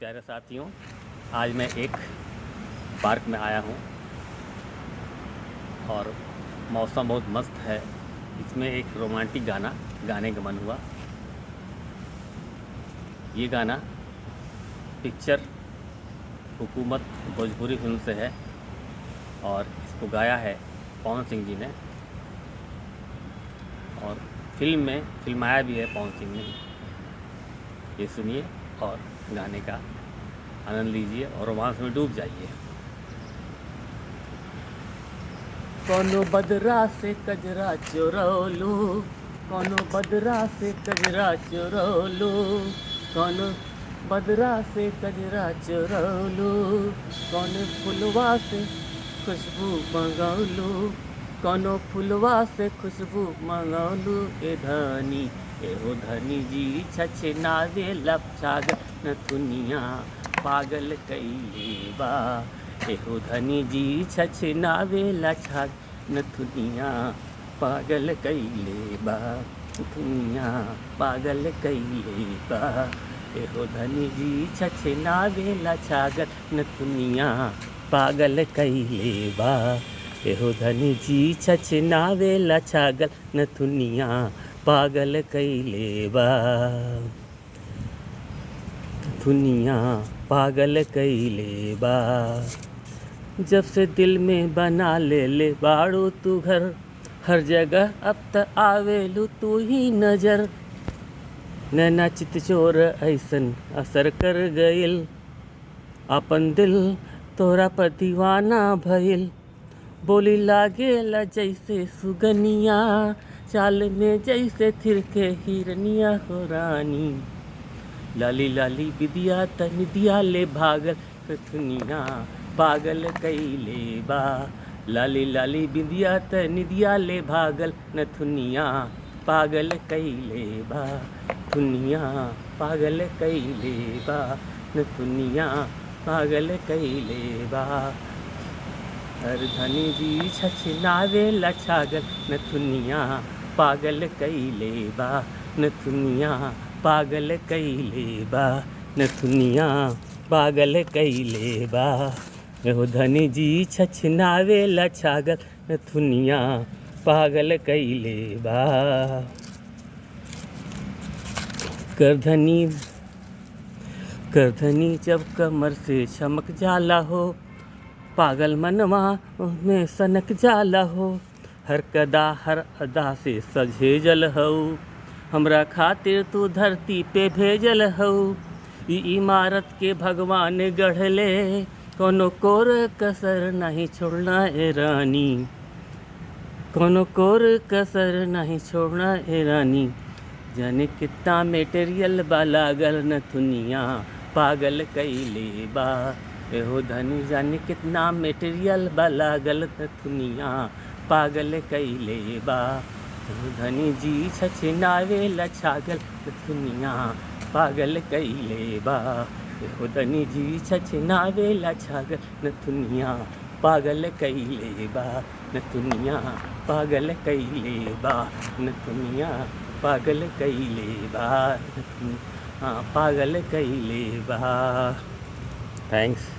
प्यारे साथियों, आज मैं एक पार्क में आया हूँ और मौसम बहुत मस्त है। इसमें एक रोमांटिक गाने का मन हुआ। ये गाना पिक्चर हुकूमत भोजपुरी फिल्म से है और इसको गाया है पवन सिंह जी ने और फिल्म में फिल्माया भी है पवन सिंह ने। ये सुनिए और गाने का आनंद लीजिए और रोमांस में डूब जाइए। कोनो बदरा से कजरा चोरौलू, कोनो बदरा से कजरा चोरौलू, कोनो बदरा से कजरा चोरौलू, कोनो फुलवा से खुशबू मंगौलू, कोनो फुलवा से खुशबू मंगौलू। ए धनी एहो धनी जी छछनावे लपछाग नथुनिया पागल कइले बा। एहो धनी जी छछनावे लछाग नथुनिया पागल कइले बा, नथुनिया पागल कइले बा। एहो धनी जी छछनावे लछाग नथुनिया पागल कइले बा। एहो धनी जी छछनावे लछागल नथुनिया पागल कइले बा, नथुनिया पागल कइले बा। जब से दिल में बना ले बाड़ू तू घर, हर जगह अब त आवेलू तू ही नजर। नैना चितचोर ऐसन असर कर गइल, अपन दिल तोरा पर दीवाना भइल। बोली लागेला जैसे सुगनिया, चाल में जैसे थिरके हिरनिया हो रानी। लाली लाली बिदिया त निदिया ले भागल नथुनिया पागल कइले बा। लाली लाली बिदिया त निदिया ले भागल नथुनिया पागल कइले बा, नथुनिया पागल कइले बा, नथुनिया पागल कइले बा। हर धनी जी छछनावे लछागल नथुनिया पागल कइले बा, नथुनिया पागल कइले बा, नथुनिया पागल कइले बा। एहो धनी जी छछनावे लछागल नथुनिया पागल कइले बा। करधनी जब कमर से चमक जाला हो, पागल मनवा में सनक जाला हो। हर कदा हर अदा से सजेजल हो, हमरा खातिर तू धरती पे भेजल हो। ई इमारत के भगवान गढ़ले, कोनो कोर कसर नहीं छोड़ना ए रानी, कोनो कोर कसर नहीं छोड़ना ए रानी। जाने कितना मेटेरियल बा लागल नथुनिया पागल कइले बा। एहो धनी जाने कितना मेटेरियल बा लागल नथुनिया पागल कइले बा। एहो धनी जी छछनावे लछागल नथुनिया पागल कइले बा। एहो धनी जी छछनावे लछागल नथुनिया पागल कइले बा, नथुनिया पागल कइले बा, नथुनिया पागल कइले बा, नथुनिया पागल कइले बा। थैंक्स।